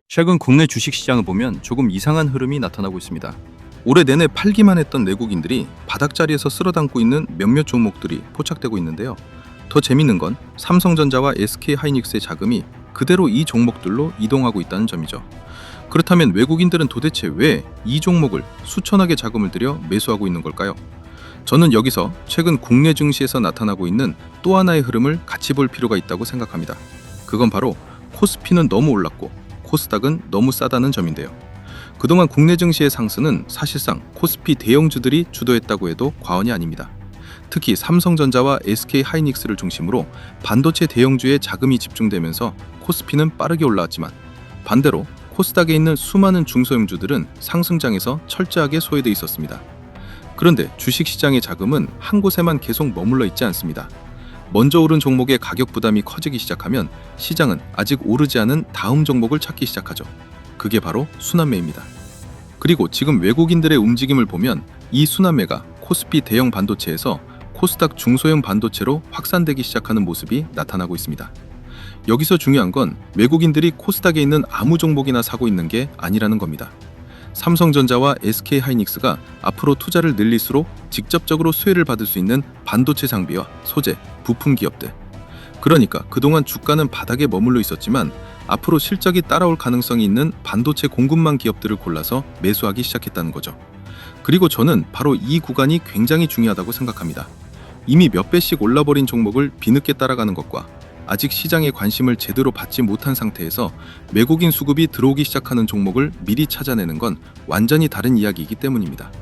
최근 국내 주식시장을 보면 조금 이상한 흐름이 나타나고 있습니다. 올해 내내 팔기만 했던 외국인들이 바닥자리에서 쓸어담고 있는 몇몇 종목들이 포착되고 있는데요. 더 재밌는 건 삼성전자와 SK하이닉스의 자금이 그대로 이 종목들로 이동하고 있다는 점이죠. 그렇다면 외국인들은 도대체 왜 이 종목을 수천억의 자금을 들여 매수하고 있는 걸까요? 저는 여기서 최근 국내 증시에서 나타나고 있는 또 하나의 흐름을 같이 볼 필요가 있다고 생각합니다. 그건 바로 코스피는 너무 올랐고 코스닥은 너무 싸다는 점인데요. 그동안 국내 증시의 상승은 사실상 코스피 대형주들이 주도했다고 해도 과언이 아닙니다. 특히 삼성전자와 SK하이닉스를 중심으로 반도체 대형주에 자금이 집중되면서 코스피는 빠르게 올라왔지만 반대로 코스닥에 있는 수많은 중소형주들은 상승장에서 철저하게 소외돼 있었습니다. 그런데 주식시장의 자금은 한 곳에만 계속 머물러 있지 않습니다. 먼저 오른 종목의 가격 부담이 커지기 시작하면 시장은 아직 오르지 않은 다음 종목을 찾기 시작하죠. 그게 바로 순환매입니다. 그리고 지금 외국인들의 움직임을 보면 이 순환매가 코스피 대형 반도체에서 코스닥 중소형 반도체로 확산되기 시작하는 모습이 나타나고 있습니다. 여기서 중요한 건 외국인들이 코스닥에 있는 아무 종목이나 사고 있는 게 아니라는 겁니다. 삼성전자와 SK하이닉스가 앞으로 투자를 늘릴수록 직접적으로 수혜를 받을 수 있는 반도체 장비와 소재, 부품 기업들. 그러니까 그동안 주가는 바닥에 머물러 있었지만 앞으로 실적이 따라올 가능성이 있는 반도체 공급망 기업들을 골라서 매수하기 시작했다는 거죠. 그리고 저는 바로 이 구간이 굉장히 중요하다고 생각합니다. 이미 몇 배씩 올라버린 종목을 뒤늦게 따라가는 것과 아직 시장의 관심을 제대로 받지 못한 상태에서 외국인 수급이 들어오기 시작하는 종목을 미리 찾아내는 건 완전히 다른 이야기이기 때문입니다.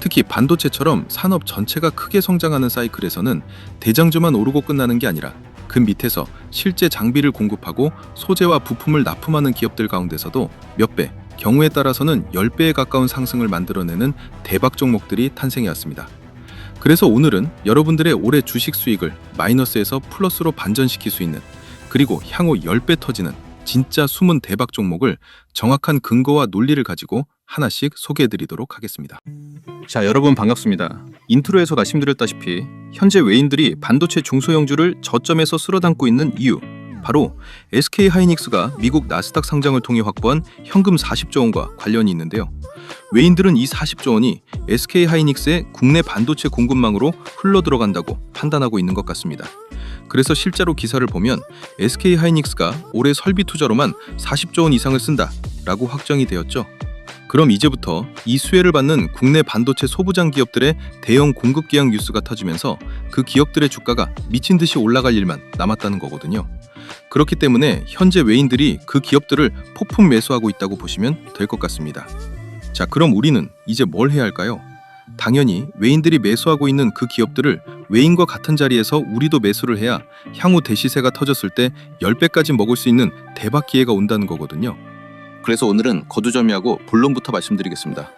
특히 반도체처럼 산업 전체가 크게 성장하는 사이클에서는 대장주만 오르고 끝나는 게 아니라 그 밑에서 실제 장비를 공급하고 소재와 부품을 납품하는 기업들 가운데서도 몇 배, 경우에 따라서는 10배에 가까운 상승을 만들어내는 대박 종목들이 탄생해왔습니다. 그래서 오늘은 여러분들의 올해 주식 수익을 마이너스에서 플러스로 반전시킬 수 있는, 그리고 향후 10배 터지는 진짜 숨은 대박 종목을 정확한 근거와 논리를 가지고 하나씩 소개해드리도록 하겠습니다. 자, 여러분 반갑습니다. 인트로에서 말씀드렸다시피 현재 외인들이 반도체 중소형주를 저점에서 쓸어담고 있는 이유, 바로 SK하이닉스가 미국 나스닥 상장을 통해 확보한 현금 40조 원과 관련이 있는데요. 외인들은 이 40조 원이 SK하이닉스의 국내 반도체 공급망으로 흘러들어간다고 판단하고 있는 것 같습니다. 그래서 실제로 기사를 보면 SK하이닉스가 올해 설비 투자로만 40조 원 이상을 쓴다라고 확정이 되었죠. 그럼 이제부터 이 수혜를 받는 국내 반도체 소부장 기업들의 대형 공급 계약 뉴스가 터지면서 그 기업들의 주가가 미친 듯이 올라갈 일만 남았다는 거거든요. 그렇기 때문에 현재 외인들이 그 기업들을 폭풍 매수하고 있다고 보시면 될 것 같습니다. 자, 그럼 우리는 이제 뭘 해야 할까요? 당연히 외인들이 매수하고 있는 그 기업들을 외인과 같은 자리에서 우리도 매수를 해야 향후 대시세가 터졌을 때 10배까지 먹을 수 있는 대박 기회가 온다는 거거든요. 그래서 오늘은 거두절미하고 본론부터 말씀드리겠습니다.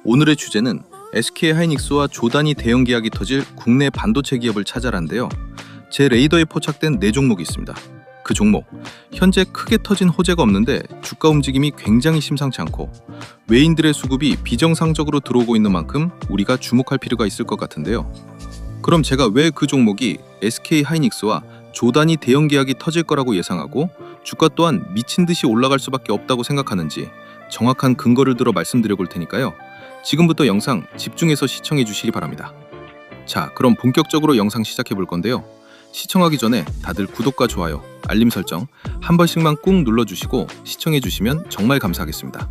오늘의 주제는 SK하이닉스와 조단위 대형 계약이 터질 국내 반도체 기업을 찾아라인데요. 제 레이더에 포착된 4종목이 있습니다. 그 종목, 현재 크게 터진 호재가 없는데 주가 움직임이 굉장히 심상치 않고 외인들의 수급이 비정상적으로 들어오고 있는 만큼 우리가 주목할 필요가 있을 것 같은데요. 그럼 제가 왜 그 종목이 SK하이닉스와 조단위 대형 계약이 터질 거라고 예상하고 주가 또한 미친 듯이 올라갈 수밖에 없다고 생각하는지 정확한 근거를 들어 말씀드려 볼 테니까요. 지금부터 영상 집중해서 시청해 주시기 바랍니다. 자, 그럼 본격적으로 영상 시작해 볼 건데요. 시청하기 전에 다들 구독과 좋아요, 알림 설정 한 번씩만 꾹 눌러주시고 시청해주시면 정말 감사하겠습니다.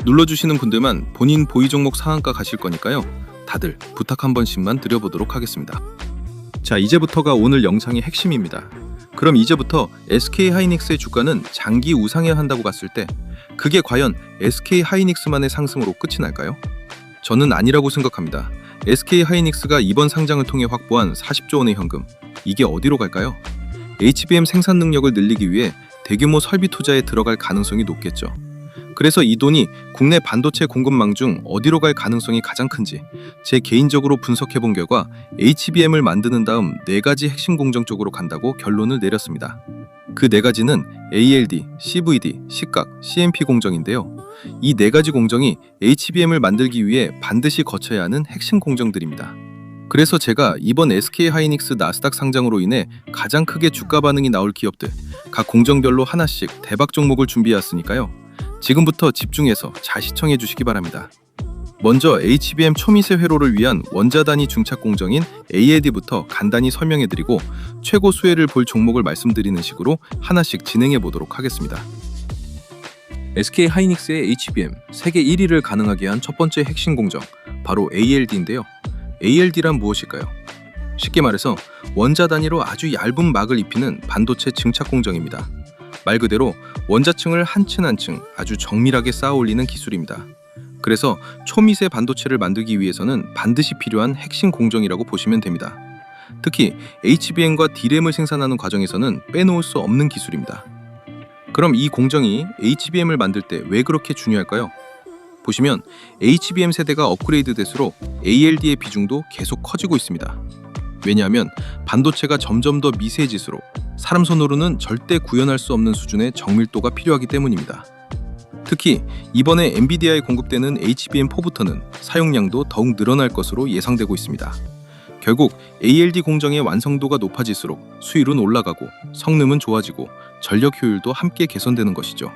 눌러주시는 분들만 본인 보유 종목 상한가 가실 거니까요. 다들 부탁 한 번씩만 드려보도록 하겠습니다. 자, 이제부터가 오늘 영상의 핵심입니다. 그럼 이제부터 SK하이닉스의 주가는 장기 우상해야 한다고 봤을 때 그게 과연 SK하이닉스만의 상승으로 끝이 날까요? 저는 아니라고 생각합니다. SK하이닉스가 이번 상장을 통해 확보한 40조 원의 현금, 이게 어디로 갈까요? HBM 생산 능력을 늘리기 위해 대규모 설비 투자에 들어갈 가능성이 높겠죠. 그래서 이 돈이 국내 반도체 공급망 중 어디로 갈 가능성이 가장 큰지 제 개인적으로 분석해본 결과 HBM을 만드는 다음 4가지 핵심 공정 쪽으로 간다고 결론을 내렸습니다. 그 4가지는 ALD, CVD, 식각, CMP 공정인데요. 이 4가지 공정이 HBM을 만들기 위해 반드시 거쳐야 하는 핵심 공정들입니다. 그래서 제가 이번 SK하이닉스 나스닥 상장으로 인해 가장 크게 주가 반응이 나올 기업들, 각 공정별로 하나씩 대박 종목을 준비해왔으니까요. 지금부터 집중해서 잘 시청해 주시기 바랍니다. 먼저 HBM 초미세 회로를 위한 원자 단위 중착 공정인 ALD부터 간단히 설명해드리고 최고 수혜를 볼 종목을 말씀드리는 식으로 하나씩 진행해 보도록 하겠습니다. SK하이닉스의 HBM 세계 1위를 가능하게 한 첫 번째 핵심 공정, 바로 ALD인데요. ALD란 무엇일까요? 쉽게 말해서 원자 단위로 아주 얇은 막을 입히는 반도체 증착 공정입니다. 말 그대로 원자층을 한 층 한 층 아주 정밀하게 쌓아 올리는 기술입니다. 그래서 초미세 반도체를 만들기 위해서는 반드시 필요한 핵심 공정이라고 보시면 됩니다. 특히 HBM과 D램을 생산하는 과정에서는 빼놓을 수 없는 기술입니다. 그럼 이 공정이 HBM을 만들 때 왜 그렇게 중요할까요? 보시면 HBM 세대가 업그레이드 될수록 ALD의 비중도 계속 커지고 있습니다. 왜냐하면 반도체가 점점 더 미세해질수록 사람 손으로는 절대 구현할 수 없는 수준의 정밀도가 필요하기 때문입니다. 특히 이번에 엔비디아에 공급되는 HBM4부터는 사용량도 더욱 늘어날 것으로 예상되고 있습니다. 결국 ALD 공정의 완성도가 높아질수록 수율은 올라가고 성능은 좋아지고 전력 효율도 함께 개선되는 것이죠.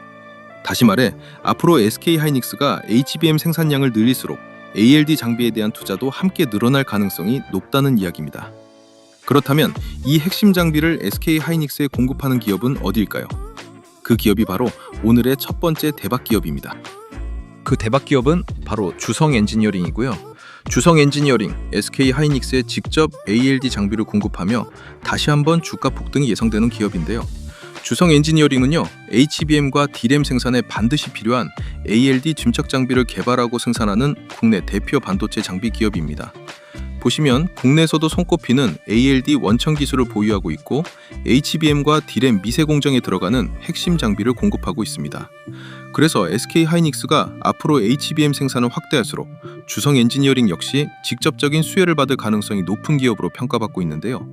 다시 말해 앞으로 SK하이닉스가 HBM 생산량을 늘릴수록 ALD 장비에 대한 투자도 함께 늘어날 가능성이 높다는 이야기입니다. 그렇다면 이 핵심 장비를 SK하이닉스에 공급하는 기업은 어디일까요? 그 기업이 바로 오늘의 첫 번째 대박 기업입니다. 그 대박 기업은 바로 주성 엔지니어링이고요. 주성 엔지니어링, SK하이닉스에 직접 ALD 장비를 공급하며 다시 한번 주가 폭등이 예상되는 기업인데요. 주성 엔지니어링은요, HBM과 D램 생산에 반드시 필요한 ALD 증착 장비를 개발하고 생산하는 국내 대표 반도체 장비 기업입니다. 보시면 국내에서도 손꼽히는 ALD 원천 기술을 보유하고 있고 HBM과 D램 미세 공정에 들어가는 핵심 장비를 공급하고 있습니다. 그래서 SK하이닉스가 앞으로 HBM 생산을 확대할수록 주성 엔지니어링 역시 직접적인 수혜를 받을 가능성이 높은 기업으로 평가받고 있는데요.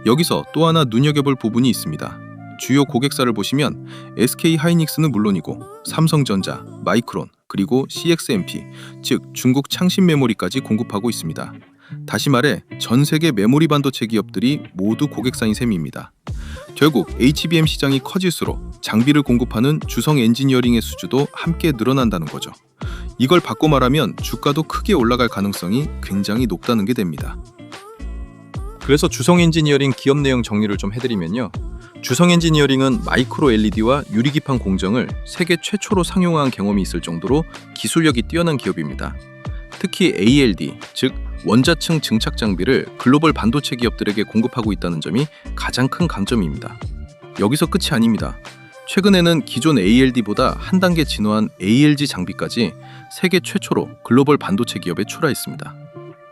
여기서 또 하나 눈여겨볼 부분이 있습니다. 주요 고객사를 보시면 SK하이닉스는 물론이고 삼성전자, 마이크론, 그리고 CXMP, 즉 중국 창신 메모리까지 공급하고 있습니다. 다시 말해 전 세계 메모리 반도체 기업들이 모두 고객사인 셈입니다. 결국 HBM 시장이 커질수록 장비를 공급하는 주성 엔지니어링의 수주도 함께 늘어난다는 거죠. 이걸 바꿔 말하면 주가도 크게 올라갈 가능성이 굉장히 높다는 게 됩니다. 그래서 주성 엔지니어링 기업 내용 정리를 좀 해드리면요. 주성 엔지니어링은 마이크로 LED와 유리기판 공정을 세계 최초로 상용화한 경험이 있을 정도로 기술력이 뛰어난 기업입니다. 특히 ALD, 즉 원자층 증착 장비를 글로벌 반도체 기업들에게 공급하고 있다는 점이 가장 큰 강점입니다. 여기서 끝이 아닙니다. 최근에는 기존 ALD보다 한 단계 진화한 ALG 장비까지 세계 최초로 글로벌 반도체 기업에 출하했습니다.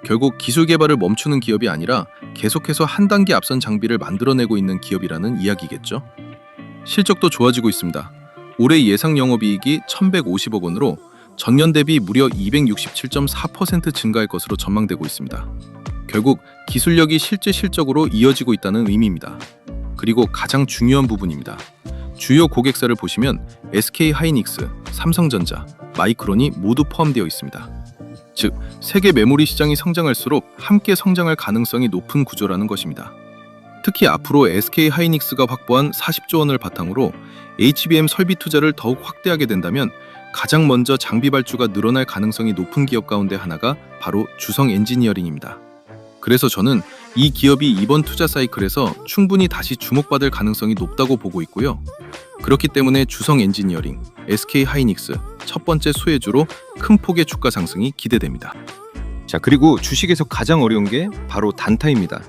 결국 기술 개발을 멈추는 기업이 아니라 계속해서 한 단계 앞선 장비를 만들어내고 있는 기업이라는 이야기겠죠. 실적도 좋아지고 있습니다. 올해 예상 영업이익이 1,150억 원으로 전년 대비 무려 267.4% 증가할 것으로 전망되고 있습니다. 결국 기술력이 실제 실적으로 이어지고 있다는 의미입니다. 그리고 가장 중요한 부분입니다. 주요 고객사를 보시면 SK하이닉스, 삼성전자, 마이크론이 모두 포함되어 있습니다. 즉, 세계 메모리 시장이 성장할수록 함께 성장할 가능성이 높은 구조라는 것입니다. 특히 앞으로 SK하이닉스가 확보한 40조 원을 바탕으로 HBM 설비 투자를 더욱 확대하게 된다면 가장 먼저 장비 발주가 늘어날 가능성이 높은 기업 가운데 하나가 바로 주성 엔지니어링입니다. 그래서 저는 이 기업이 이번 투자 사이클에서 충분히 다시 주목받을 가능성이 높다고 보고 있고요. 그렇기 때문에 주성 엔지니어링, SK하이닉스 첫 번째 수혜주로 큰 폭의 주가 상승이 기대됩니다. 자, 그리고 주식에서 가장 어려운 게 바로 단타입니다.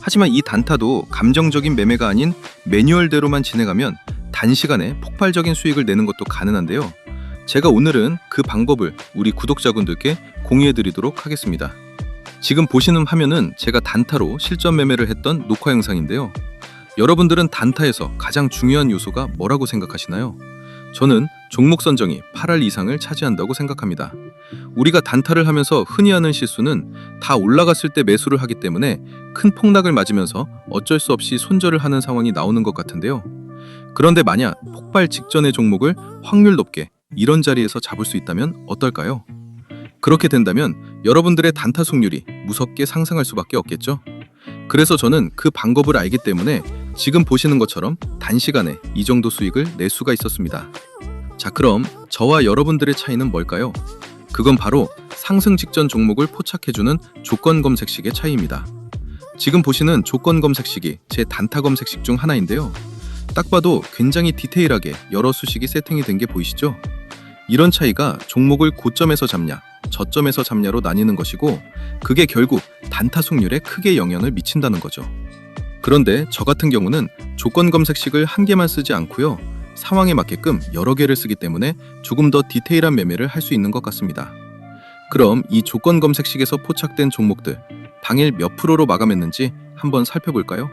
하지만 이 단타도 감정적인 매매가 아닌 매뉴얼대로만 진행하면 단시간에 폭발적인 수익을 내는 것도 가능한데요. 제가 오늘은 그 방법을 우리 구독자분들께 공유해드리도록 하겠습니다. 지금 보시는 화면은 제가 단타로 실전 매매를 했던 녹화 영상인데요. 여러분들은 단타에서 가장 중요한 요소가 뭐라고 생각하시나요? 저는 종목 선정이 8할 이상을 차지한다고 생각합니다. 우리가 단타를 하면서 흔히 하는 실수는 다 올라갔을 때 매수를 하기 때문에 큰 폭락을 맞으면서 어쩔 수 없이 손절을 하는 상황이 나오는 것 같은데요. 그런데 만약 폭발 직전의 종목을 확률 높게 이런 자리에서 잡을 수 있다면 어떨까요? 그렇게 된다면 여러분들의 단타 승률이 무섭게 상승할 수밖에 없겠죠. 그래서 저는 그 방법을 알기 때문에 지금 보시는 것처럼 단시간에 이 정도 수익을 낼 수가 있었습니다. 자, 그럼 저와 여러분들의 차이는 뭘까요? 그건 바로 상승 직전 종목을 포착해주는 조건 검색식의 차이입니다. 지금 보시는 조건 검색식이 제 단타 검색식 중 하나인데요. 딱 봐도 굉장히 디테일하게 여러 수식이 세팅이 된 게 보이시죠? 이런 차이가 종목을 고점에서 잡냐, 저점에서 잡냐로 나뉘는 것이고, 그게 결국 단타 속률에 크게 영향을 미친다는 거죠. 그런데 저 같은 경우는 조건 검색식을 한 개만 쓰지 않고요. 상황에 맞게끔 여러 개를 쓰기 때문에 조금 더 디테일한 매매를 할 수 있는 것 같습니다. 그럼 이 조건 검색식에서 포착된 종목들, 당일 몇 프로로 마감했는지 한번 살펴볼까요?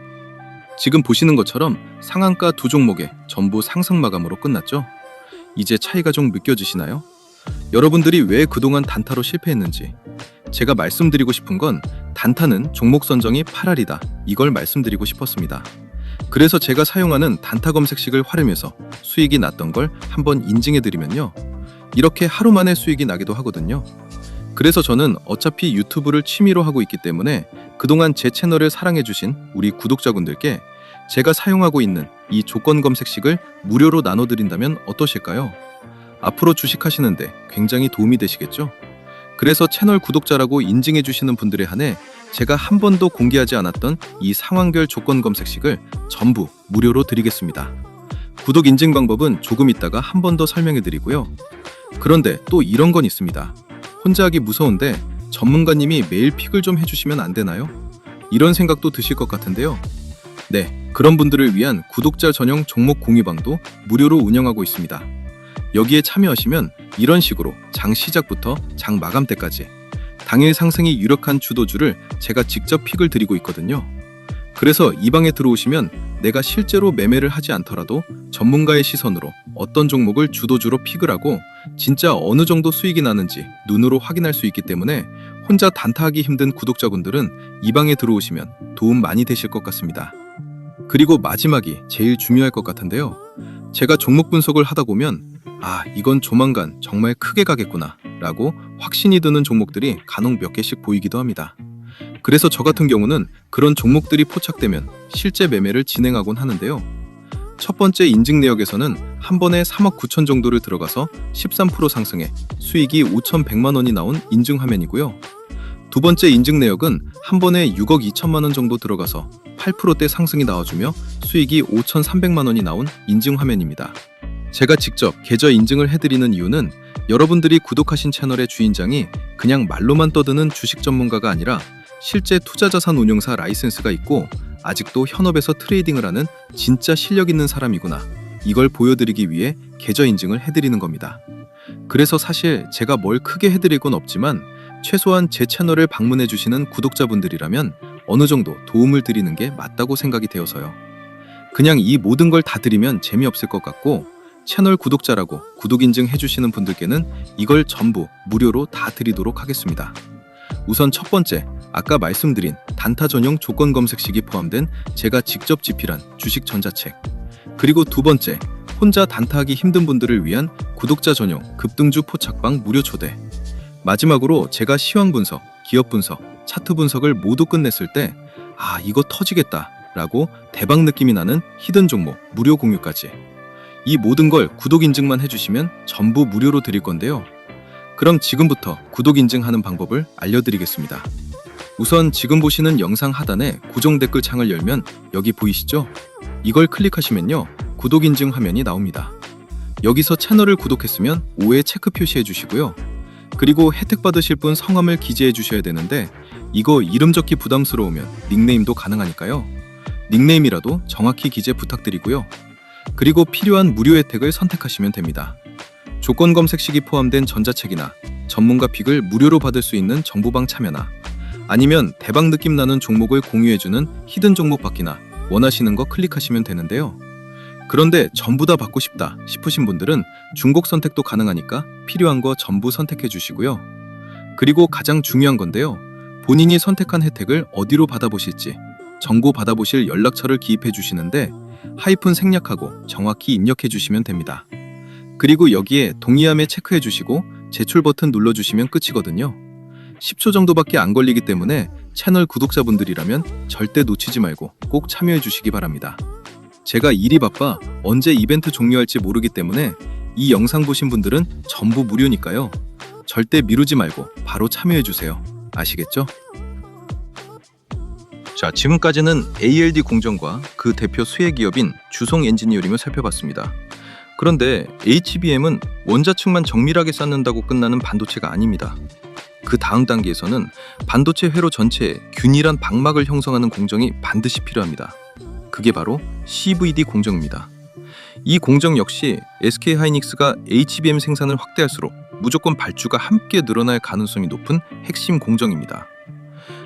지금 보시는 것처럼 상한가 두 종목에 전부 상승 마감으로 끝났죠? 이제 차이가 좀 느껴지시나요? 여러분들이 왜 그동안 단타로 실패했는지, 제가 말씀드리고 싶은 건 단타는 종목 선정이 8알이다, 이걸 말씀드리고 싶었습니다. 그래서 제가 사용하는 단타 검색식을 활용해서 수익이 났던 걸 한번 인증해드리면요, 이렇게 하루 만에 수익이 나기도 하거든요. 그래서 저는 어차피 유튜브를 취미로 하고 있기 때문에 그동안 제 채널을 사랑해주신 우리 구독자분들께 제가 사용하고 있는 이 조건 검색식을 무료로 나눠드린다면 어떠실까요? 앞으로 주식하시는데 굉장히 도움이 되시겠죠? 그래서 채널 구독자라고 인증해주시는 분들에 한해 제가 한 번도 공개하지 않았던 이 상황별 조건 검색식을 전부 무료로 드리겠습니다. 구독 인증 방법은 조금 있다가 한 번 더 설명해드리고요. 그런데 또 이런 건 있습니다. 혼자 하기 무서운데 전문가님이 매일 픽을 좀 해주시면 안 되나요? 이런 생각도 드실 것 같은데요. 네, 그런 분들을 위한 구독자 전용 종목 공유방도 무료로 운영하고 있습니다. 여기에 참여하시면 이런 식으로 장 시작부터 장 마감 때까지 당일 상승이 유력한 주도주를 제가 직접 픽을 드리고 있거든요. 그래서 이 방에 들어오시면 내가 실제로 매매를 하지 않더라도 전문가의 시선으로 어떤 종목을 주도주로 픽을 하고 진짜 어느 정도 수익이 나는지 눈으로 확인할 수 있기 때문에 혼자 단타하기 힘든 구독자분들은 이 방에 들어오시면 도움 많이 되실 것 같습니다. 그리고 마지막이 제일 중요할 것 같은데요. 제가 종목 분석을 하다 보면 이건 조만간 정말 크게 가겠구나 라고 확신이 드는 종목들이 간혹 몇 개씩 보이기도 합니다. 그래서 저 같은 경우는 그런 종목들이 포착되면 실제 매매를 진행하곤 하는데요. 첫 번째 인증 내역에서는 한 번에 3억 9천 정도를 들어가서 13% 상승해 수익이 5,100만 원이 나온 인증 화면이고요. 두 번째 인증 내역은 한 번에 6억 2천만 원 정도 들어가서 8%대 상승이 나와주며 수익이 5,300만 원이 나온 인증 화면입니다. 제가 직접 계좌 인증을 해드리는 이유는 여러분들이 구독하신 채널의 주인장이 그냥 말로만 떠드는 주식 전문가가 아니라 실제 투자자산 운용사 라이센스가 있고 아직도 현업에서 트레이딩을 하는 진짜 실력 있는 사람이구나, 이걸 보여드리기 위해 계좌 인증을 해드리는 겁니다. 그래서 사실 제가 뭘 크게 해드릴 건 없지만 최소한 제 채널을 방문해 주시는 구독자분들이라면 어느 정도 도움을 드리는 게 맞다고 생각이 되어서요. 그냥 이 모든 걸 다 드리면 재미없을 것 같고 채널 구독자라고 구독 인증 해주시는 분들께는 이걸 전부 무료로 다 드리도록 하겠습니다. 우선 첫 번째, 아까 말씀드린 단타 전용 조건 검색식이 포함된 제가 직접 집필한 주식 전자책, 그리고 두 번째, 혼자 단타하기 힘든 분들을 위한 구독자 전용 급등주 포착방 무료 초대, 마지막으로 제가 시황 분석, 기업 분석, 차트 분석을 모두 끝냈을 때 이거 터지겠다 라고 대박 느낌이 나는 히든 종목 무료 공유까지, 이 모든 걸 구독 인증만 해주시면 전부 무료로 드릴 건데요. 그럼 지금부터 구독 인증하는 방법을 알려드리겠습니다. 우선 지금 보시는 영상 하단에 고정 댓글 창을 열면 여기 보이시죠? 이걸 클릭하시면요, 구독 인증 화면이 나옵니다. 여기서 채널을 구독했으면 5에 체크 표시해 주시고요. 그리고 혜택 받으실 분 성함을 기재해 주셔야 되는데 이거 이름 적기 부담스러우면 닉네임도 가능하니까요. 닉네임이라도 정확히 기재 부탁드리고요. 그리고 필요한 무료 혜택을 선택하시면 됩니다. 조건 검색식이 포함된 전자책이나 전문가 픽을 무료로 받을 수 있는 정보방 참여나 아니면 대박 느낌 나는 종목을 공유해주는 히든 종목 받기나 원하시는 거 클릭하시면 되는데요. 그런데 전부 다 받고 싶다 싶으신 분들은 중복 선택도 가능하니까 필요한 거 전부 선택해 주시고요. 그리고 가장 중요한 건데요. 본인이 선택한 혜택을 어디로 받아보실지 정보 받아보실 연락처를 기입해 주시는데 하이픈 생략하고 정확히 입력해 주시면 됩니다. 그리고 여기에 동의함에 체크해 주시고 제출 버튼 눌러 주시면 끝이거든요. 10초 정도밖에 안 걸리기 때문에 채널 구독자분들이라면 절대 놓치지 말고 꼭 참여해 주시기 바랍니다. 제가 일이 바빠 언제 이벤트 종료할지 모르기 때문에 이 영상 보신 분들은 전부 무료니까요. 절대 미루지 말고 바로 참여해 주세요. 아시겠죠? 자, 지금까지는 ALD 공정과 그 대표 수혜 기업인 주송 엔지니어링을 살펴봤습니다. 그런데 HBM은 원자층만 정밀하게 쌓는다고 끝나는 반도체가 아닙니다. 그 다음 단계에서는 반도체 회로 전체에 균일한 방막을 형성하는 공정이 반드시 필요합니다. 그게 바로 CVD 공정입니다. 이 공정 역시 SK하이닉스가 HBM 생산을 확대할수록 무조건 발주가 함께 늘어날 가능성이 높은 핵심 공정입니다.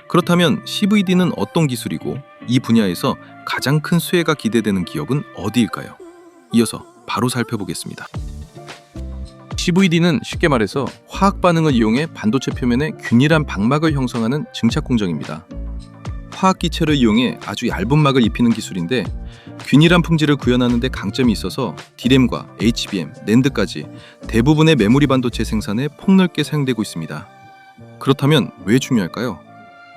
그렇다면 CVD는 어떤 기술이고 이 분야에서 가장 큰 수혜가 기대되는 기업은 어디일까요? 이어서 바로 살펴보겠습니다. CVD는 쉽게 말해서 화학 반응을 이용해 반도체 표면에 균일한 방막을 형성하는 증착 공정입니다. 화학 기체를 이용해 아주 얇은 막을 입히는 기술인데 균일한 품질을 구현하는 데 강점이 있어서 D램과 HBM, 낸드까지 대부분의 메모리 반도체 생산에 폭넓게 사용되고 있습니다. 그렇다면 왜 중요할까요?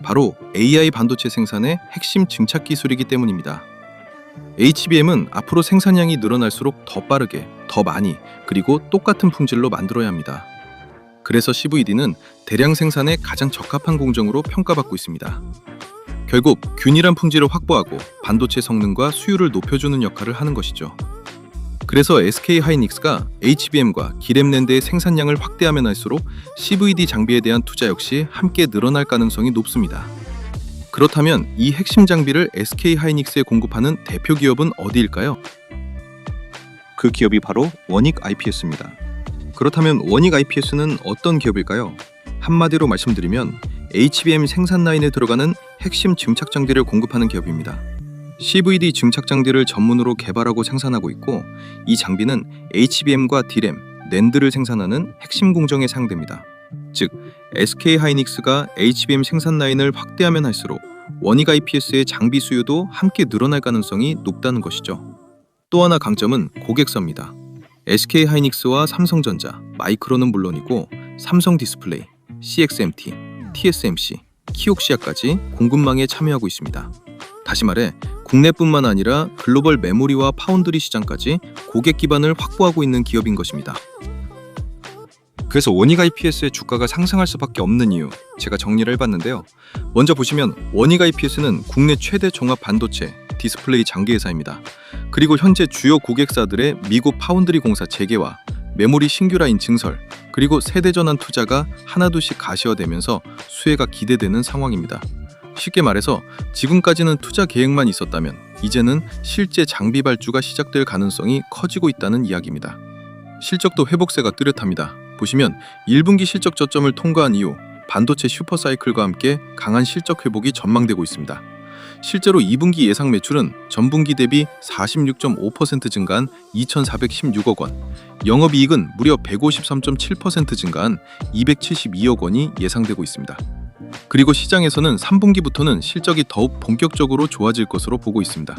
바로 AI 반도체 생산의 핵심 증착 기술이기 때문입니다. HBM은 앞으로 생산량이 늘어날수록 더 빠르게, 더 많이, 그리고 똑같은 품질로 만들어야 합니다. 그래서 CVD는 대량 생산에 가장 적합한 공정으로 평가받고 있습니다. 결국 균일한 품질을 확보하고 반도체 성능과 수율을 높여주는 역할을 하는 것이죠. 그래서 SK하이닉스가 HBM과 D램 낸드의 생산량을 확대하면 할수록 CVD 장비에 대한 투자 역시 함께 늘어날 가능성이 높습니다. 그렇다면 이 핵심 장비를 SK하이닉스에 공급하는 대표 기업은 어디일까요? 그 기업이 바로 원익 IPS입니다. 그렇다면 원익 IPS는 어떤 기업일까요? 한마디로 말씀드리면 HBM 생산 라인에 들어가는 핵심 증착 장비를 공급하는 기업입니다. CVD 증착 장비를 전문으로 개발하고 생산하고 있고 이 장비는 HBM과 D램, 낸드를 생산하는 핵심 공정에 사용됩니다. 즉, SK하이닉스가 HBM 생산 라인을 확대하면 할수록 원익 IPS의 장비 수요도 함께 늘어날 가능성이 높다는 것이죠. 또 하나 강점은 고객사입니다. SK하이닉스와 삼성전자, 마이크론은 물론이고 삼성 디스플레이, CXMT, TSMC, 키옥시아까지 공급망에 참여하고 있습니다. 다시 말해 국내뿐만 아니라 글로벌 메모리와 파운드리 시장까지 고객 기반을 확보하고 있는 기업인 것입니다. 그래서 원익 IPS의 주가가 상승할 수밖에 없는 이유 제가 정리를 해봤는데요. 먼저 보시면 원익 IPS는 국내 최대 종합 반도체, 디스플레이 장기 회사입니다. 그리고 현재 주요 고객사들의 미국 파운드리 공사 재개와 메모리 신규 라인 증설, 그리고 세대 전환 투자가 하나둘씩 가시화되면서 수혜가 기대되는 상황입니다. 쉽게 말해서 지금까지는 투자 계획만 있었다면 이제는 실제 장비 발주가 시작될 가능성이 커지고 있다는 이야기입니다. 실적도 회복세가 뚜렷합니다. 보시면 1분기 실적 저점을 통과한 이후 반도체 슈퍼사이클과 함께 강한 실적 회복이 전망되고 있습니다. 실제로 2분기 예상 매출은 전분기 대비 46.5% 증가한 2,416억 원, 영업이익은 무려 153.7% 증가한 272억 원이 예상되고 있습니다. 그리고 시장에서는 3분기부터는 실적이 더욱 본격적으로 좋아질 것으로 보고 있습니다.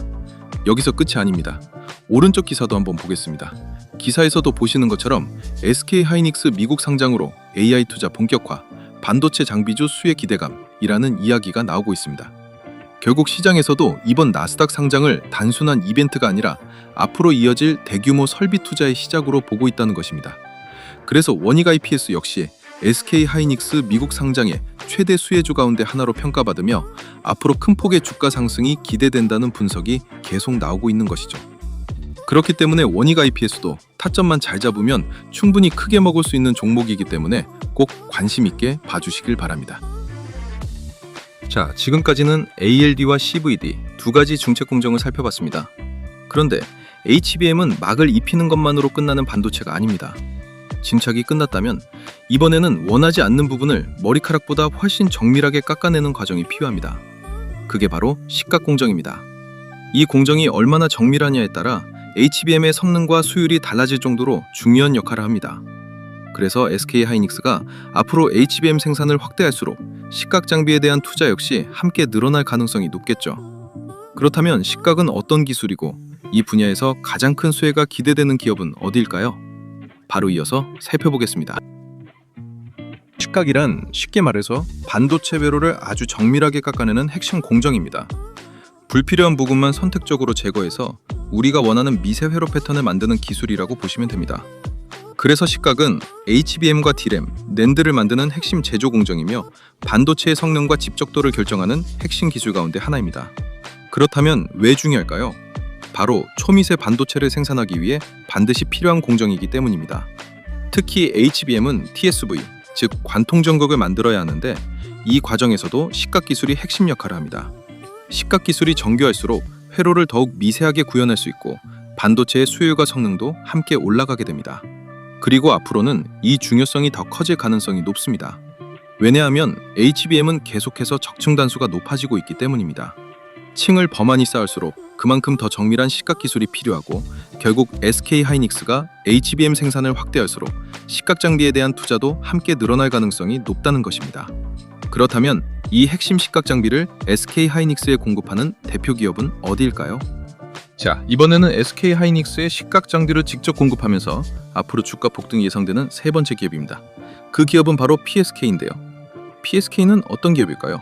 여기서 끝이 아닙니다. 오른쪽 기사도 한번 보겠습니다. 기사에서도 보시는 것처럼 SK하이닉스 미국 상장으로 AI 투자 본격화, 반도체 장비주 수혜 기대감이라는 이야기가 나오고 있습니다. 결국 시장에서도 이번 나스닥 상장을 단순한 이벤트가 아니라 앞으로 이어질 대규모 설비 투자의 시작으로 보고 있다는 것입니다. 그래서 원익 IPS 역시 SK하이닉스 미국 상장의 최대 수혜주 가운데 하나로 평가받으며 앞으로 큰 폭의 주가 상승이 기대된다는 분석이 계속 나오고 있는 것이죠. 그렇기 때문에 원익 IPS도 타점만 잘 잡으면 충분히 크게 먹을 수 있는 종목이기 때문에 꼭 관심 있게 봐주시길 바랍니다. 자, 지금까지는 ALD와 CVD 두 가지 중체 공정을 살펴봤습니다. 그런데 HBM은 막을 입히는 것만으로 끝나는 반도체가 아닙니다. 진착이 끝났다면 이번에는 원하지 않는 부분을 머리카락보다 훨씬 정밀하게 깎아내는 과정이 필요합니다. 그게 바로 식각 공정입니다. 이 공정이 얼마나 정밀하냐에 따라 HBM의 성능과 수율이 달라질 정도로 중요한 역할을 합니다. 그래서 SK하이닉스가 앞으로 HBM 생산을 확대할수록 식각 장비에 대한 투자 역시 함께 늘어날 가능성이 높겠죠. 그렇다면 식각은 어떤 기술이고 이 분야에서 가장 큰 수혜가 기대되는 기업은 어디일까요? 바로 이어서 살펴보겠습니다. 식각이란 쉽게 말해서 반도체 회로를 아주 정밀하게 깎아내는 핵심 공정입니다. 불필요한 부분만 선택적으로 제거해서 우리가 원하는 미세 회로 패턴을 만드는 기술이라고 보시면 됩니다. 그래서 식각은 HBM과 D램, 낸드를 만드는 핵심 제조 공정이며 반도체의 성능과 집적도를 결정하는 핵심 기술 가운데 하나입니다. 그렇다면 왜 중요할까요? 바로 초미세 반도체를 생산하기 위해 반드시 필요한 공정이기 때문입니다. 특히 HBM은 TSV, 즉 관통 전극을 만들어야 하는데 이 과정에서도 식각 기술이 핵심 역할을 합니다. 식각 기술이 정교할수록 회로를 더욱 미세하게 구현할 수 있고 반도체의 수율과 성능도 함께 올라가게 됩니다. 그리고 앞으로는 이 중요성이 더 커질 가능성이 높습니다. 왜냐하면 HBM은 계속해서 적층 단수가 높아지고 있기 때문입니다. 층을 더 많이 쌓을수록 그만큼 더 정밀한 식각 기술이 필요하고 결국 SK 하이닉스가 HBM 생산을 확대할수록 식각 장비에 대한 투자도 함께 늘어날 가능성이 높다는 것입니다. 그렇다면 이 핵심 식각 장비를 SK 하이닉스에 공급하는 대표 기업은 어디일까요? 자, 이번에는 SK 하이닉스의 식각 장비를 직접 공급하면서 앞으로 주가 폭등이 예상되는 세 번째 기업입니다. 그 기업은 바로 PSK인데요. PSK는 어떤 기업일까요?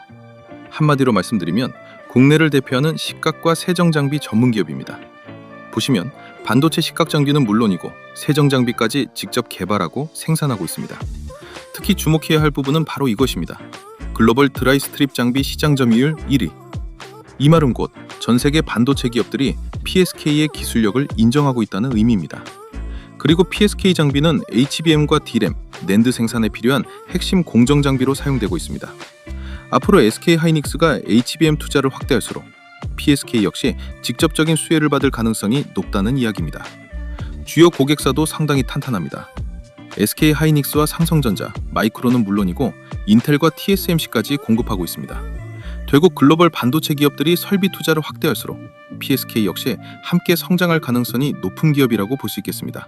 한마디로 말씀드리면 국내를 대표하는 식각과 세정 장비 전문 기업입니다. 보시면 반도체 식각 장비는 물론이고 세정 장비까지 직접 개발하고 생산하고 있습니다. 특히 주목해야 할 부분은 바로 이것입니다. 글로벌 드라이 스트립 장비 시장 점유율 1위. 이 말은 곧 전 세계 반도체 기업들이 PSK의 기술력을 인정하고 있다는 의미입니다. 그리고 PSK 장비는 HBM과 D램, 낸드 생산에 필요한 핵심 공정 장비로 사용되고 있습니다. 앞으로 SK 하이닉스가 HBM 투자를 확대할수록 PSK 역시 직접적인 수혜를 받을 가능성이 높다는 이야기입니다. 주요 고객사도 상당히 탄탄합니다. SK 하이닉스와 삼성전자, 마이크론은 물론이고 인텔과 TSMC까지 공급하고 있습니다. 결국 글로벌 반도체 기업들이 설비 투자를 확대할수록 PSK 역시 함께 성장할 가능성이 높은 기업이라고 볼 수 있겠습니다.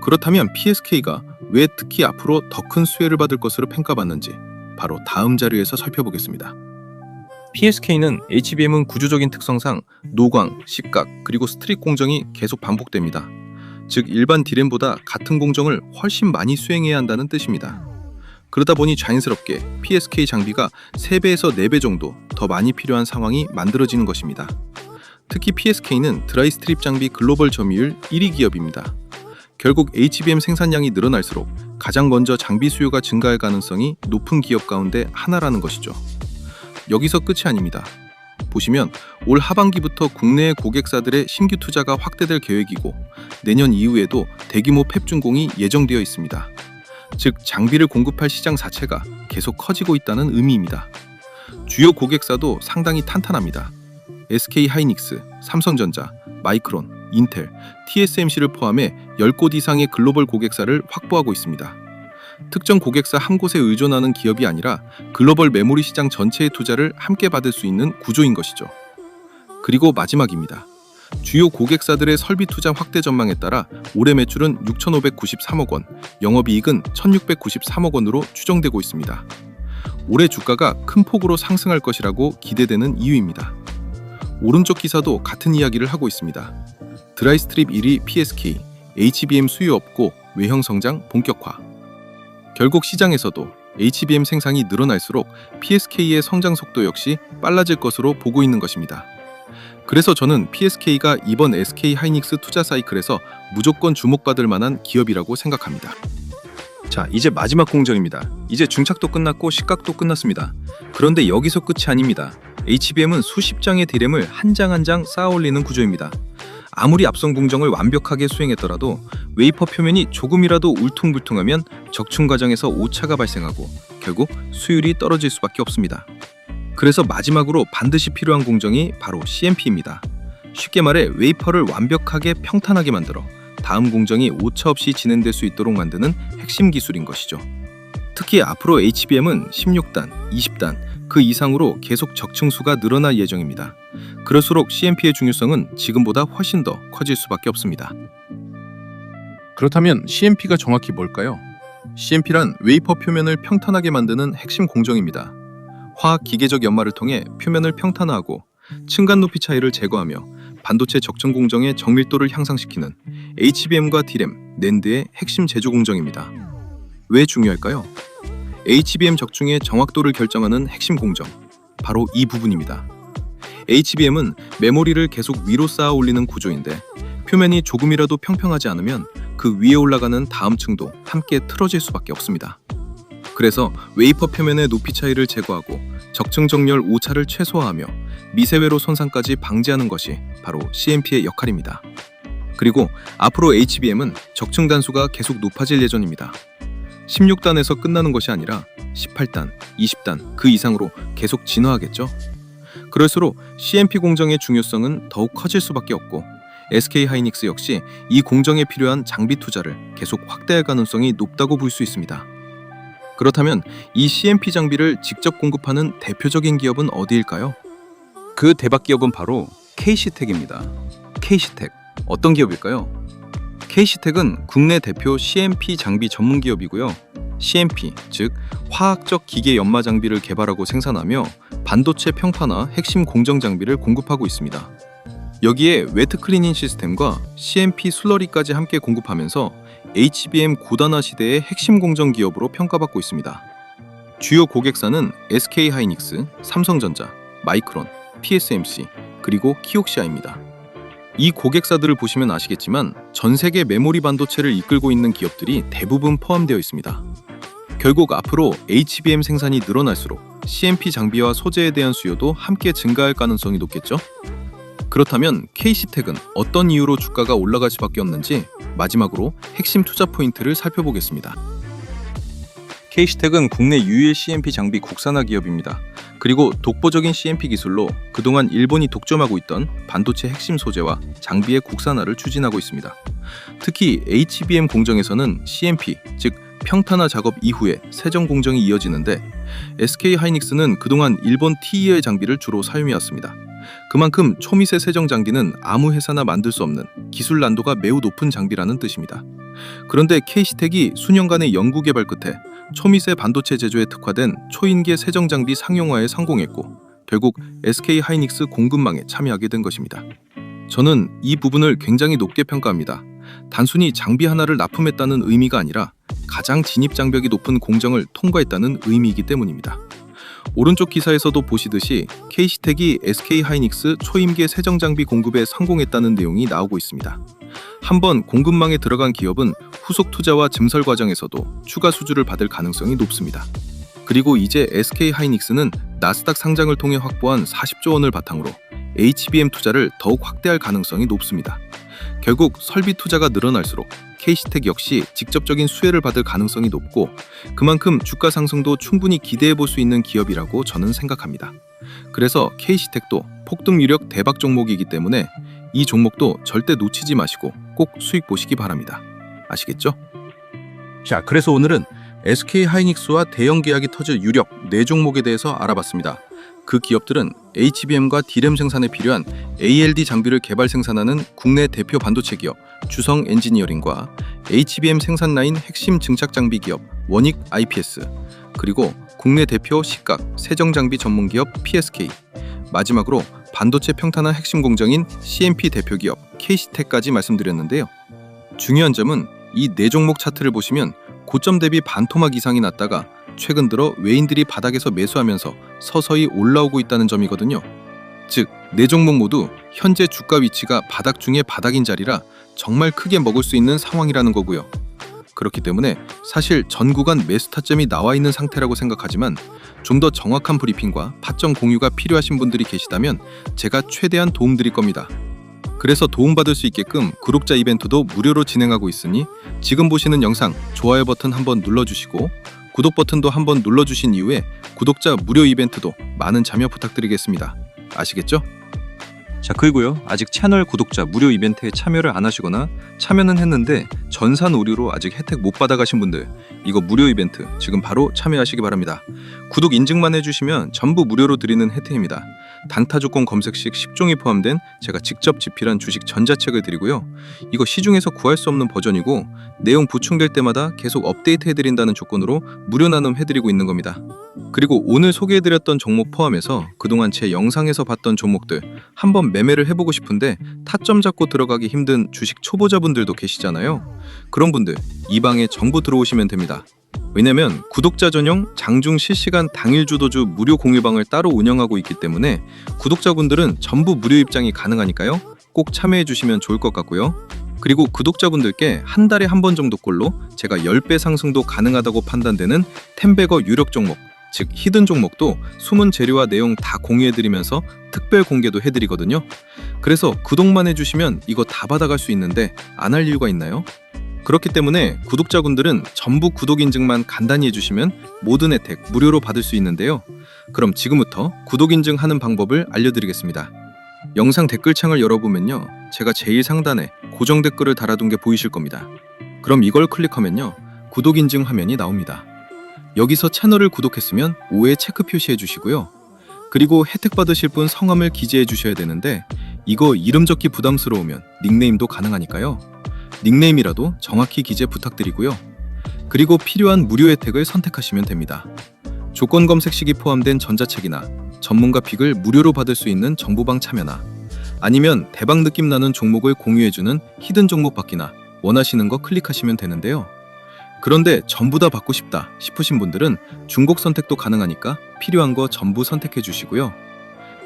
그렇다면 PSK가 왜 특히 앞으로 더 큰 수혜를 받을 것으로 평가받는지 바로 다음 자료에서 살펴보겠습니다. PSK는 HBM은 구조적인 특성상 노광, 식각, 그리고 스트립 공정이 계속 반복됩니다. 즉 일반 D램보다 같은 공정을 훨씬 많이 수행해야 한다는 뜻입니다. 그러다 보니 자연스럽게 PSK 장비가 3배에서 4배 정도 더 많이 필요한 상황이 만들어지는 것입니다. 특히 PSK는 드라이 스트립 장비 글로벌 점유율 1위 기업입니다. 결국 HBM 생산량이 늘어날수록 가장 먼저 장비 수요가 증가할 가능성이 높은 기업 가운데 하나라는 것이죠. 여기서 끝이 아닙니다. 보시면 올 하반기부터 국내의 고객사들의 신규 투자가 확대될 계획이고 내년 이후에도 대규모 팹 준공이 예정되어 있습니다. 즉 장비를 공급할 시장 자체가 계속 커지고 있다는 의미입니다. 주요 고객사도 상당히 탄탄합니다. SK 하이닉스, 삼성전자, 마이크론, 인텔, TSMC를 포함해 10곳 이상의 글로벌 고객사를 확보하고 있습니다. 특정 고객사 한 곳에 의존하는 기업이 아니라 글로벌 메모리 시장 전체의 투자를 함께 받을 수 있는 구조인 것이죠. 그리고 마지막입니다. 주요 고객사들의 설비 투자 확대 전망에 따라 올해 매출은 6,593억 원, 영업이익은 1,693억 원으로 추정되고 있습니다. 올해 주가가 큰 폭으로 상승할 것이라고 기대되는 이유입니다. 오른쪽 기사도 같은 이야기를 하고 있습니다. 드라이 스트립 1위 PSK, HBM 수요 없고 외형 성장 본격화. 결국 시장에서도 HBM 생산이 늘어날수록 PSK의 성장 속도 역시 빨라질 것으로 보고 있는 것입니다. 그래서 저는 PSK가 이번 SK 하이닉스 투자 사이클에서 무조건 주목받을 만한 기업이라고 생각합니다. 자, 이제 마지막 공정입니다. 이제 중착도 끝났고 식각도 끝났습니다. 그런데 여기서 끝이 아닙니다. HBM은 수십 장의 D램을 한 장 한 장 쌓아 올리는 구조입니다. 아무리 앞선 공정을 완벽하게 수행했더라도 웨이퍼 표면이 조금이라도 울퉁불퉁하면 적층 과정에서 오차가 발생하고 결국 수율이 떨어질 수밖에 없습니다. 그래서 마지막으로 반드시 필요한 공정이 바로 CMP입니다. 쉽게 말해 웨이퍼를 완벽하게 평탄하게 만들어 다음 공정이 오차 없이 진행될 수 있도록 만드는 핵심 기술인 것이죠. 특히 앞으로 HBM은 16단, 20단, 그 이상으로 계속 적층수가 늘어날 예정입니다. 그럴수록 CMP의 중요성은 지금보다 훨씬 더 커질 수밖에 없습니다. 그렇다면 CMP가 정확히 뭘까요? CMP란 웨이퍼 표면을 평탄하게 만드는 핵심 공정입니다. 화학 기계적 연마를 통해 표면을 평탄화하고 층간 높이 차이를 제거하며 반도체 적층 공정의 정밀도를 향상시키는 HBM과 D램, 낸드의 핵심 제조 공정입니다. 왜 중요할까요? HBM 적중의 정확도를 결정하는 핵심 공정, 바로 이 부분입니다. HBM은 메모리를 계속 위로 쌓아 올리는 구조인데 표면이 조금이라도 평평하지 않으면 그 위에 올라가는 다음 층도 함께 틀어질 수밖에 없습니다. 그래서 웨이퍼 표면의 높이 차이를 제거하고 적층 정렬 오차를 최소화하며 미세회로 손상까지 방지하는 것이 바로 CMP의 역할입니다. 그리고 앞으로 HBM은 적층 단수가 계속 높아질 예정입니다. 16단에서 끝나는 것이 아니라 18단, 20단 그 이상으로 계속 진화하겠죠. 그럴수록 CMP 공정의 중요성은 더욱 커질 수밖에 없고 SK하이닉스 역시 이 공정에 필요한 장비 투자를 계속 확대할 가능성이 높다고 볼 수 있습니다. 그렇다면 이 CMP 장비를 직접 공급하는 대표적인 기업은 어디일까요? 그 대박 기업은 바로 KC텍입니다. KC텍, 어떤 기업일까요? KC텍은 국내 대표 CMP 장비 전문 기업이고요. CMP, 즉 화학적 기계 연마 장비를 개발하고 생산하며 반도체 평판화 핵심 공정 장비를 공급하고 있습니다. 여기에 웨트 클리닝 시스템과 CMP 슬러리까지 함께 공급하면서 HBM 고단화 시대의 핵심 공정 기업으로 평가받고 있습니다. 주요 고객사는 SK하이닉스, 삼성전자, 마이크론, TSMC, 그리고 키옥시아입니다. 이 고객사들을 보시면 아시겠지만 전 세계 메모리 반도체를 이끌고 있는 기업들이 대부분 포함되어 있습니다. 결국 앞으로 HBM 생산이 늘어날수록 CMP 장비와 소재에 대한 수요도 함께 증가할 가능성이 높겠죠? 그렇다면 KC텍은 어떤 이유로 주가가 올라갈 수밖에 없는지 마지막으로 핵심 투자 포인트를 살펴보겠습니다. KC텍은 국내 유일 CMP 장비 국산화 기업입니다. 그리고 독보적인 CMP 기술로 그동안 일본이 독점하고 있던 반도체 핵심 소재와 장비의 국산화를 추진하고 있습니다. 특히 HBM 공정에서는 CMP, 즉 평탄화 작업 이후에 세정 공정이 이어지는데 SK하이닉스는 그동안 일본 TEL 장비를 주로 사용해왔습니다. 그만큼 초미세 세정 장비는 아무 회사나 만들 수 없는 기술 난도가 매우 높은 장비라는 뜻입니다. 그런데 KC텍이 수년간의 연구 개발 끝에 초미세 반도체 제조에 특화된 초인계 세정 장비 상용화에 성공했고 결국 SK하이닉스 공급망에 참여하게 된 것입니다. 저는 이 부분을 굉장히 높게 평가합니다. 단순히 장비 하나를 납품했다는 의미가 아니라 가장 진입 장벽이 높은 공정을 통과했다는 의미이기 때문입니다. 오른쪽 기사에서도 보시듯이 KC텍이 SK하이닉스 초임계 세정 장비 공급에 성공했다는 내용이 나오고 있습니다. 한번 공급망에 들어간 기업은 후속 투자와 증설 과정에서도 추가 수주를 받을 가능성이 높습니다. 그리고 이제 SK하이닉스는 나스닥 상장을 통해 확보한 40조 원을 바탕으로 HBM 투자를 더욱 확대할 가능성이 높습니다. 결국 설비 투자가 늘어날수록 KC텍 역시 직접적인 수혜를 받을 가능성이 높고 그만큼 주가 상승도 충분히 기대해 볼 수 있는 기업이라고 저는 생각합니다. 그래서 KC텍도 폭등 유력 대박 종목이기 때문에 이 종목도 절대 놓치지 마시고 꼭 수익 보시기 바랍니다. 아시겠죠? 자, 그래서 오늘은 SK하이닉스와 대형 계약이 터질 유력 4종목에 대해서 알아봤습니다. 그 기업들은 HBM과 D램 생산에 필요한 ALD 장비를 개발 생산하는 국내 대표 반도체 기업 주성 엔지니어링과 HBM 생산 라인 핵심 증착 장비 기업 원익 IPS, 그리고 국내 대표 식각 세정 장비 전문 기업 PSK, 마지막으로 반도체 평탄화 핵심 공정인 CMP 대표 기업 KC텍까지 말씀드렸는데요. 중요한 점은 이 4종목 차트를 보시면 고점 대비 반토막 이상이 났다가 최근 들어 외인들이 바닥에서 매수하면서 서서히 올라오고 있다는 점이거든요. 즉, 4종목 모두 현재 주가 위치가 바닥 중에 바닥인 자리라 정말 크게 먹을 수 있는 상황이라는 거고요. 그렇기 때문에 사실 전 구간 매수 타점이 나와 있는 상태라고 생각하지만 좀 더 정확한 브리핑과 파점 공유가 필요하신 분들이 계시다면 제가 최대한 도움드릴 겁니다. 그래서 도움받을 수 있게끔 구독자 이벤트도 무료로 진행하고 있으니 지금 보시는 영상 좋아요 버튼 한번 눌러주시고 구독 버튼도 한번 눌러주신 이후에 구독자 무료 이벤트도 많은 참여 부탁드리겠습니다. 아시겠죠? 자, 그리고요, 아직 채널 구독자 무료 이벤트에 참여를 안 하시거나 참여는 했는데 전산 오류로 아직 혜택 못 받아가신 분들, 이거 무료 이벤트 지금 바로 참여하시기 바랍니다. 구독 인증만 해주시면 전부 무료로 드리는 혜택입니다. 단타 조건 검색 시 10종이 포함된 제가 직접 집필한 주식 전자책을 드리고요. 이거 시중에서 구할 수 없는 버전이고 내용 보충될 때마다 계속 업데이트 해드린다는 조건으로 무료 나눔 해드리고 있는 겁니다. 그리고 오늘 소개해드렸던 종목 포함해서 그동안 제 영상에서 봤던 종목들 한번 매매를 해보고 싶은데 타점 잡고 들어가기 힘든 주식 초보자분들도 계시잖아요. 그런 분들 이 방에 전부 들어오시면 됩니다. 왜냐면 구독자 전용 장중 실시간 당일 주도주 무료 공유방을 따로 운영하고 있기 때문에 구독자분들은 전부 무료 입장이 가능하니까요. 꼭 참여해 주시면 좋을 것 같고요. 그리고 구독자분들께 한 달에 한 번 정도꼴로 제가 10배 상승도 가능하다고 판단되는 템베거 유력 종목, 즉 히든 종목도 숨은 재료와 내용 다 공유해드리면서 특별 공개도 해드리거든요. 그래서 구독만 해주시면 이거 다 받아갈 수 있는데 안 할 이유가 있나요? 그렇기 때문에 구독자분들은 전부 구독 인증만 간단히 해주시면 모든 혜택 무료로 받을 수 있는데요. 그럼 지금부터 구독 인증하는 방법을 알려드리겠습니다. 영상 댓글창을 열어보면요, 제가 제일 상단에 고정 댓글을 달아둔 게 보이실 겁니다. 그럼 이걸 클릭하면요, 구독 인증 화면이 나옵니다. 여기서 채널을 구독했으면 5에 체크 표시해 주시고요. 그리고 혜택 받으실 분 성함을 기재해 주셔야 되는데 이거 이름 적기 부담스러우면 닉네임도 가능하니까요. 닉네임이라도 정확히 기재 부탁드리고요. 그리고 필요한 무료 혜택을 선택하시면 됩니다. 조건 검색 시기 포함된 전자책이나 전문가 픽을 무료로 받을 수 있는 정보방 참여나 아니면 대박 느낌 나는 종목을 공유해주는 히든 종목 받기나 원하시는 거 클릭하시면 되는데요. 그런데 전부 다 받고 싶다 싶으신 분들은 중복 선택도 가능하니까 필요한 거 전부 선택해 주시고요.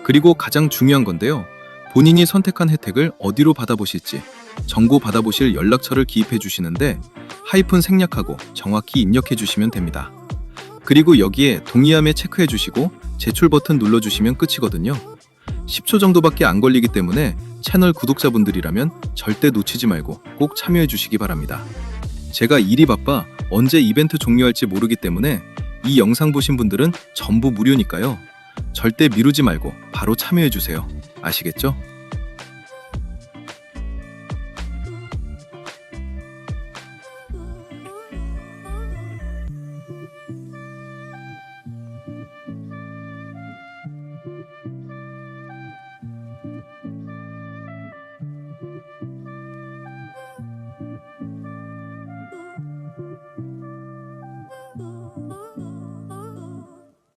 그리고 가장 중요한 건데요. 본인이 선택한 혜택을 어디로 받아보실지 정보 받아보실 연락처를 기입해 주시는데 하이픈 생략하고 정확히 입력해 주시면 됩니다. 그리고 여기에 동의함에 체크해 주시고 제출 버튼 눌러주시면 끝이거든요. 10초 정도밖에 안 걸리기 때문에 채널 구독자분들이라면 절대 놓치지 말고 꼭 참여해 주시기 바랍니다. 제가 일이 바빠 언제 이벤트 종료할지 모르기 때문에 이 영상 보신 분들은 전부 무료니까요. 절대 미루지 말고 바로 참여해 주세요. 아시겠죠?